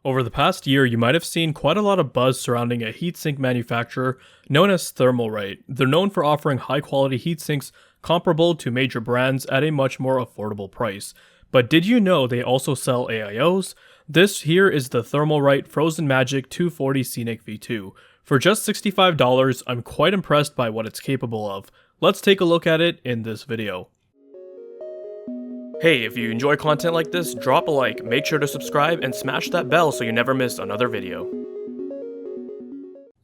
Over the past year, you might have seen quite a lot of buzz surrounding a heatsink manufacturer known as Thermalright. They're known for offering high-quality heatsinks comparable to major brands at a much more affordable price. But did you know they also sell AIOs? This here is the Thermalright Frozen Magic 240 Scenic V2. For just $65, I'm quite impressed by what it's capable of. Let's take a look at it in this video. Hey, if you enjoy content like this, drop a like, make sure to subscribe, and smash that bell so you never miss another video.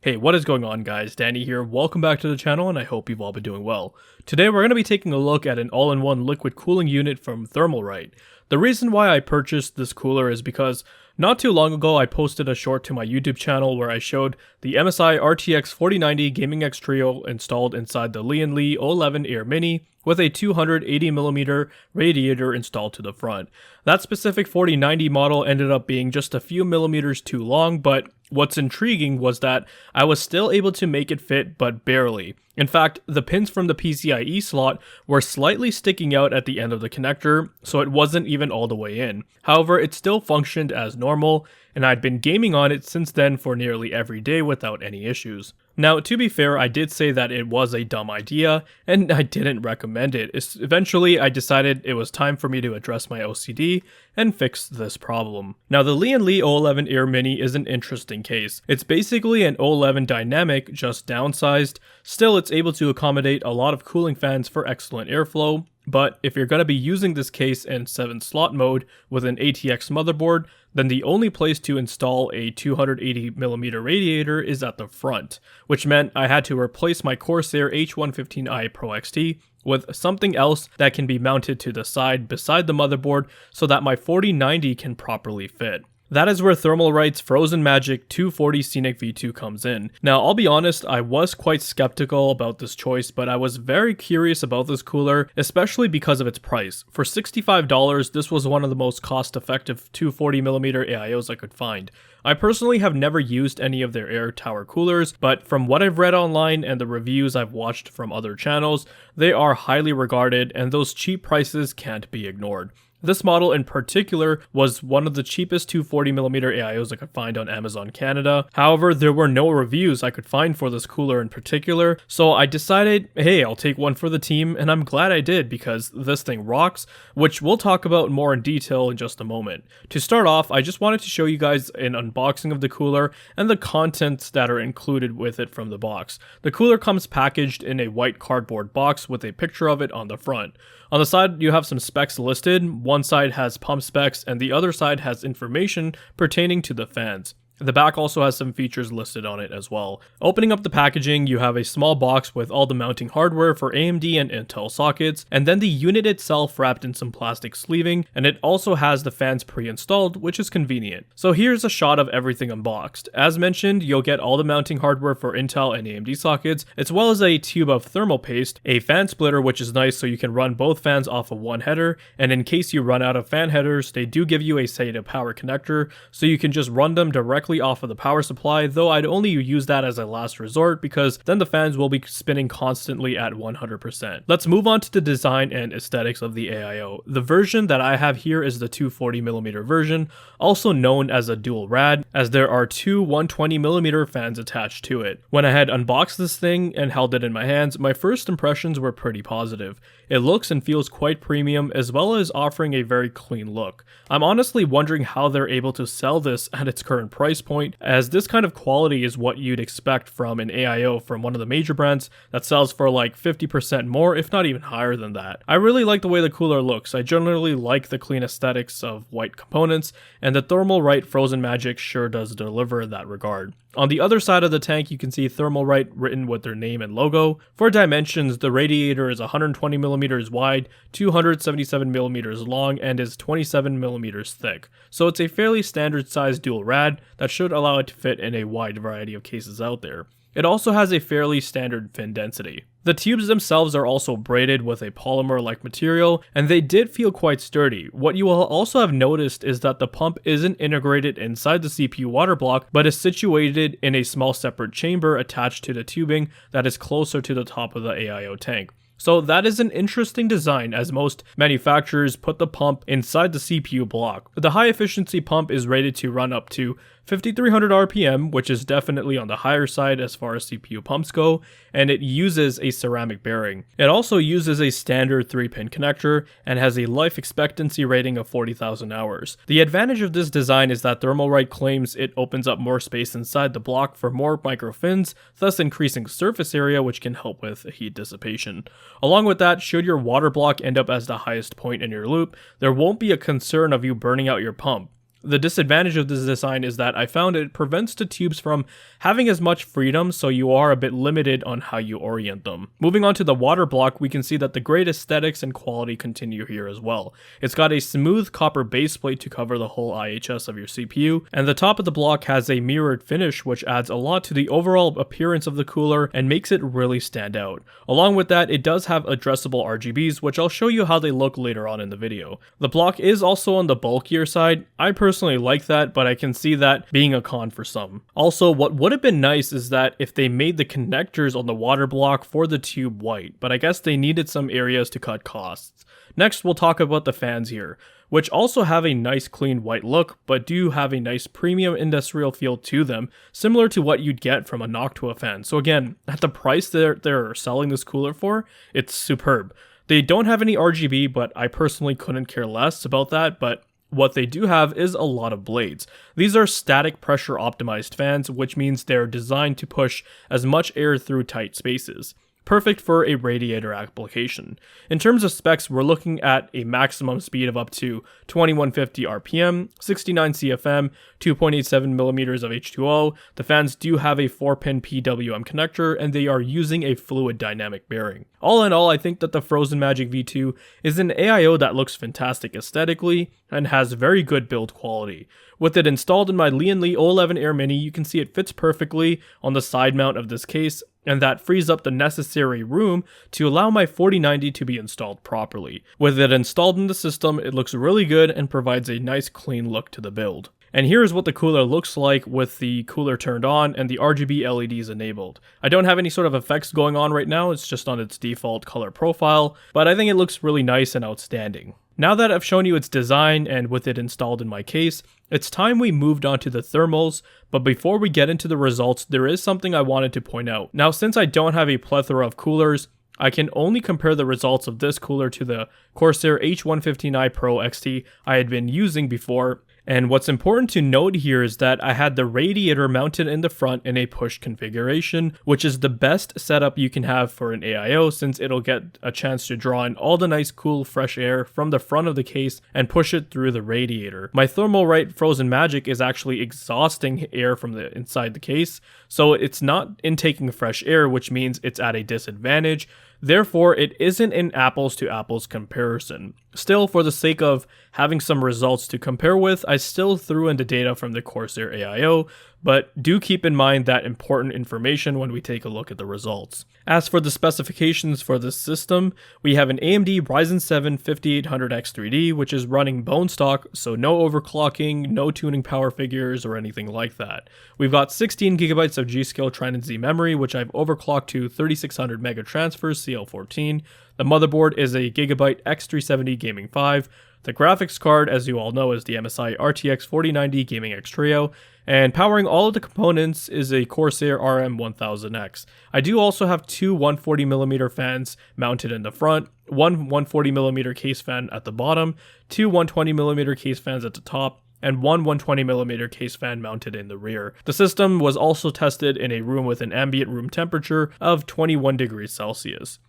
Hey, what is going on guys? Danny here, welcome back to the channel and I hope you've all been doing well. Today we're going to be taking a look at an all-in-one liquid cooling unit from Thermalright. The reason why I purchased this cooler is because not too long ago I posted a short to my YouTube channel where I showed the MSI RTX 4090 Gaming X Trio installed inside the Lee 011 Air Mini with a 280mm radiator installed to the front. That specific 4090 model ended up being just a few millimeters too long, but what's intriguing was that I was still able to make it fit, but barely. In fact, the pins from the PCIe slot were slightly sticking out at the end of the connector, so it wasn't even all the way in. However, it still functioned as normal, and I'd been gaming on it since then for nearly every day without any issues. Now, to be fair, I did say that it was a dumb idea, and I didn't recommend it. Eventually, I decided it was time for me to address my OCD and fix this problem. Now, the Lee 011 Air Mini is an interesting case. It's basically an 011 Dynamic, just downsized. Still, it's able to accommodate a lot of cooling fans for excellent airflow, but if you're going to be using this case in 7-slot mode with an ATX motherboard, then the only place to install a 280mm radiator is at the front, which meant I had to replace my Corsair H115i Pro XT with something else that can be mounted to the side beside the motherboard so that my 4090 can properly fit. That is where Thermalright's Frozen Magic 240 Scenic V2 comes in. Now, I'll be honest, I was quite skeptical about this choice, but I was very curious about this cooler, especially because of its price. For $65, this was one of the most cost-effective 240mm AIOs I could find. I personally have never used any of their air tower coolers, but from what I've read online and the reviews I've watched from other channels, they are highly regarded and those cheap prices can't be ignored. This model in particular was one of the cheapest 240mm AIOs I could find on Amazon Canada. However, there were no reviews I could find for this cooler in particular, so I decided, hey, I'll take one for the team, and I'm glad I did because this thing rocks, which we'll talk about more in detail in just a moment. To start off, I just wanted to show you guys an unboxing of the cooler and the contents that are included with it from the box. The cooler comes packaged in a white cardboard box with a picture of it on the front. On the side, you have some specs listed. One side has pump specs and the other side has information pertaining to the fans. The back also has some features listed on it as well. Opening up the packaging, you have a small box with all the mounting hardware for AMD and Intel sockets, and then the unit itself wrapped in some plastic sleeving, and it also has the fans pre-installed, which is convenient. So here's a shot of everything unboxed. As mentioned, you'll get all the mounting hardware for Intel and AMD sockets, as well as a tube of thermal paste, a fan splitter which is nice so you can run both fans off of one header, and in case you run out of fan headers, they do give you a SATA power connector, so you can just run them directly off of the power supply, though I'd only use that as a last resort because then the fans will be spinning constantly at 100%. Let's move on to the design and aesthetics of the AIO. The version that I have here is the 240mm version, also known as a dual rad, as there are two 120mm fans attached to it. When I had unboxed this thing and held it in my hands, my first impressions were pretty positive. It looks and feels quite premium, as well as offering a very clean look. I'm honestly wondering how they're able to sell this at its current price point, as this kind of quality is what you'd expect from an AIO from one of the major brands that sells for like 50% more, if not even higher than that. I really like the way the cooler looks. I generally like the clean aesthetics of white components, and the Thermalright Frozen Magic sure does deliver in that regard. On the other side of the tank, you can see Thermalright written with their name and logo. For dimensions, the radiator is 120mm wide, 277mm long, and is 27mm thick. So it's a fairly standard sized dual rad that should allow it to fit in a wide variety of cases out there. It also has a fairly standard fin density. The tubes themselves are also braided with a polymer-like material, and they did feel quite sturdy. What you will also have noticed is that the pump isn't integrated inside the CPU water block, but is situated in a small separate chamber attached to the tubing that is closer to the top of the AIO tank. So that is an interesting design, as most manufacturers put the pump inside the CPU block. The high efficiency pump is rated to run up to 5300 RPM, which is definitely on the higher side as far as CPU pumps go, and it uses a ceramic bearing. It also uses a standard 3-pin connector and has a life expectancy rating of 40,000 hours. The advantage of this design is that Thermalright claims it opens up more space inside the block for more micro fins, thus increasing surface area, which can help with heat dissipation. Along with that, should your water block end up as the highest point in your loop, there won't be a concern of you burning out your pump. The disadvantage of this design is that I found it prevents the tubes from having as much freedom, so you are a bit limited on how you orient them. Moving on to the water block, we can see that the great aesthetics and quality continue here as well. It's got a smooth copper base plate to cover the whole IHS of your CPU, and the top of the block has a mirrored finish, which adds a lot to the overall appearance of the cooler and makes it really stand out. Along with that, it does have addressable RGBs, which I'll show you how they look later on in the video. The block is also on the bulkier side. I personally like that, but I can see that being a con for some. Also, what would have been nice is that if they made the connectors on the water block for the tube white, but I guess they needed some areas to cut costs. Next, we'll talk about the fans here, which also have a nice clean white look, but do have a nice premium industrial feel to them, similar to what you'd get from a Noctua fan. So again, at the price they're selling this cooler for, it's superb. They don't have any RGB, but I personally couldn't care less about that, but what they do have is a lot of blades. These are static pressure optimized fans, which means they're designed to push as much air through tight spaces. Perfect for a radiator application. In terms of specs, we're looking at a maximum speed of up to 2150 RPM, 69 CFM, 2.87mm of H2O. The fans do have a 4-pin PWM connector, and they are using a fluid dynamic bearing. All in all, I think that the Frozen Magic V2 is an AIO that looks fantastic aesthetically and has very good build quality. With it installed in my Lee & O11 Air Mini, you can see it fits perfectly on the side mount of this case, and that frees up the necessary room to allow my 4090 to be installed properly. With it installed in the system, it looks really good and provides a nice clean look to the build. And here's what the cooler looks like with the cooler turned on and the RGB LEDs enabled. I don't have any sort of effects going on right now, it's just on its default color profile, but I think it looks really nice and outstanding. Now that I've shown you its design and with it installed in my case, it's time we moved on to the thermals, but before we get into the results, there is something I wanted to point out. Now, since I don't have a plethora of coolers, I can only compare the results of this cooler to the Corsair H150i Pro XT I had been using before. And what's important to note here is that I had the radiator mounted in the front in a push configuration, which is the best setup you can have for an AIO since it'll get a chance to draw in all the nice cool fresh air from the front of the case and push it through the radiator. My Thermalright Frozen Magic is actually exhausting air from the inside the case, so it's not intaking fresh air, which means it's at a disadvantage. Therefore, it isn't an apples to apples comparison. Still, for the sake of having some results to compare with, I still threw in the data from the Corsair AIO, but do keep in mind that important information when we take a look at the results. As for the specifications for this system, we have an AMD Ryzen 7 5800X3D, which is running bone stock, so no overclocking, no tuning power figures, or anything like that. We've got 16GB of G.Skill Trident Z memory, which I've overclocked to 3600 mega transfers CL14. The motherboard is a Gigabyte X370 Gaming 5. The graphics card, as you all know, is the MSI RTX 4090 Gaming X Trio, and powering all of the components is a Corsair RM1000X. I do also have two 140mm fans mounted in the front, one 140mm case fan at the bottom, two 120mm case fans at the top, and one 120mm case fan mounted in the rear. The system was also tested in a room with an ambient room temperature of 21 degrees Celsius.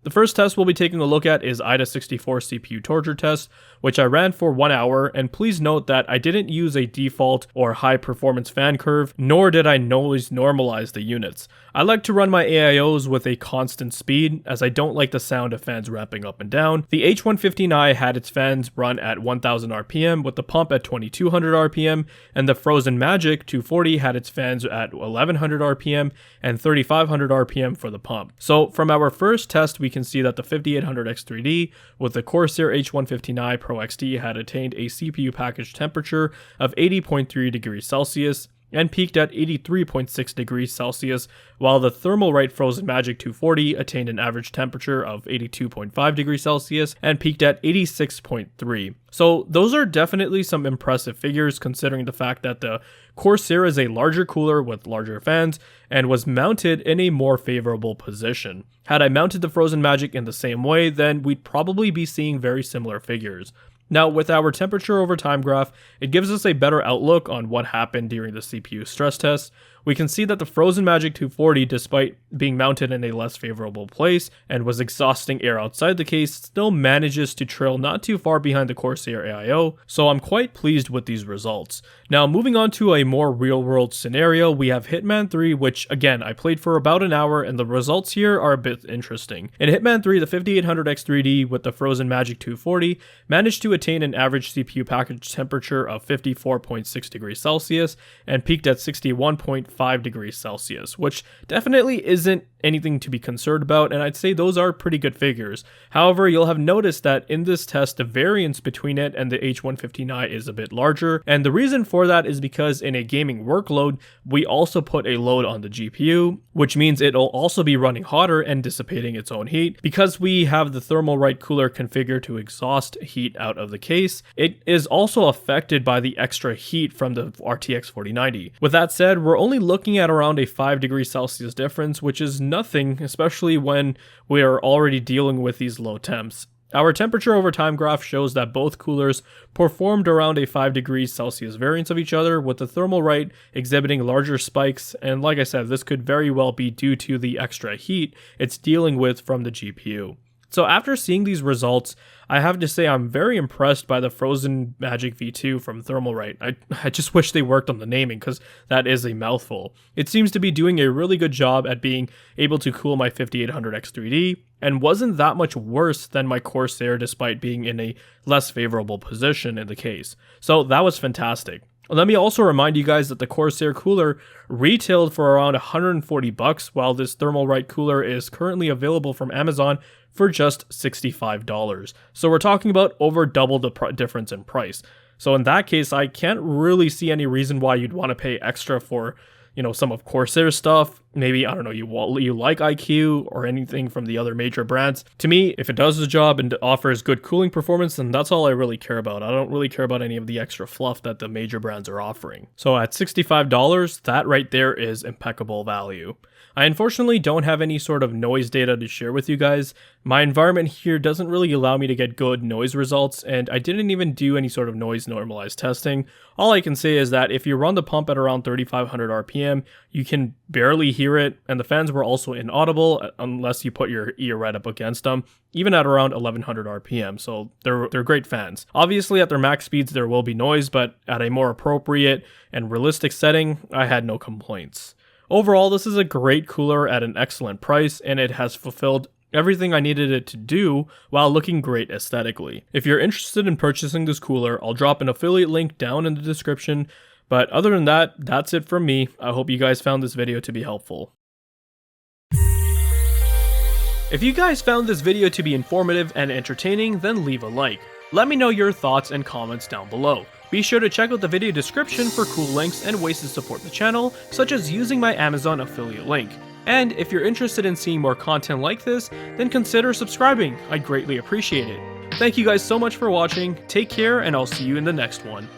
The first test we'll be taking a look at is IDA64 CPU torture test, which I ran for 1 hour, and please note that I didn't use a default or high performance fan curve, nor did I noise normalize the units. I like to run my AIOs with a constant speed, as I don't like the sound of fans ramping up and down. The H150i had its fans run at 1000 RPM with the pump at 2200 RPM, and the Frozen Magic 240 had its fans at 1100 RPM and 3500 RPM for the pump. So from our first test, we can see that the 5800X3D with the Corsair H150i Pro XT had attained a CPU package temperature of 80.3 degrees Celsius, and peaked at 83.6 degrees Celsius, while the Thermalright Frozen Magic 240 attained an average temperature of 82.5 degrees Celsius and peaked at 86.3. So those are definitely some impressive figures considering the fact that the Corsair is a larger cooler with larger fans and was mounted in a more favorable position. Had I mounted the Frozen Magic in the same way, then we'd probably be seeing very similar figures. Now, with our temperature over time graph, it gives us a better outlook on what happened during the CPU stress test. We can see that the Frozen Magic 240, despite being mounted in a less favorable place and was exhausting air outside the case, still manages to trail not too far behind the Corsair AIO, so I'm quite pleased with these results. Now, moving on to a more real-world scenario, we have Hitman 3, which, again, I played for about an hour, and the results here are a bit interesting. In Hitman 3, the 5800X3D with the Frozen Magic 240 managed to attain an average CPU package temperature of 54.6 degrees Celsius and peaked at 61.5 degrees Celsius, which definitely isn't anything to be concerned about, and I'd say those are pretty good figures. However, you'll have noticed that in this test, the variance between it and the H115i is a bit larger, and the reason for that is because in a gaming workload, we also put a load on the GPU, which means it'll also be running hotter and dissipating its own heat. Because we have the Thermalright cooler configured to exhaust heat out of the case, it is also affected by the extra heat from the RTX 4090. With that said, we're only looking at around a 5 degrees Celsius difference, which is nothing, especially when we are already dealing with these low temps. Our temperature over time graph shows that both coolers performed around a 5 degrees Celsius variance of each other, with the Thermalright exhibiting larger spikes, and like I said, this could very well be due to the extra heat it's dealing with from the GPU. So after seeing these results, I have to say I'm very impressed by the Frozen Magic V2 from Thermalright. I just wish they worked on the naming because that is a mouthful. It seems to be doing a really good job at being able to cool my 5800X3D and wasn't that much worse than my Corsair despite being in a less favorable position in the case. So that was fantastic. Let me also remind you guys that the Corsair cooler retailed for around $140, while this Thermalright cooler is currently available from Amazon for just $65. So we're talking about over double the difference in price. So in that case, I can't really see any reason why you'd want to pay extra for, some of Corsair's stuff. Maybe, I don't know, you like IQ or anything from the other major brands. To me, if it does the job and offers good cooling performance, then that's all I really care about. I don't really care about any of the extra fluff that the major brands are offering. So at $65, that right there is impeccable value. I unfortunately don't have any sort of noise data to share with you guys. My environment here doesn't really allow me to get good noise results, and I didn't even do any sort of noise normalized testing. All I can say is that if you run the pump at around 3500 RPM, you can barely hear it, and the fans were also inaudible unless you put your ear right up against them, even at around 1100 RPM, so they're great fans. Obviously at their max speeds there will be noise, but at a more appropriate and realistic setting, I had no complaints. Overall, this is a great cooler at an excellent price, and it has fulfilled everything I needed it to do while looking great aesthetically. If you're interested in purchasing this cooler, I'll drop an affiliate link down in the description, but other than that, that's it from me. I hope you guys found this video to be helpful. If you guys found this video to be informative and entertaining, then leave a like. Let me know your thoughts and comments down below. Be sure to check out the video description for cool links and ways to support the channel, such as using my Amazon affiliate link. And if you're interested in seeing more content like this, then consider subscribing. I'd greatly appreciate it. Thank you guys so much for watching, take care, and I'll see you in the next one.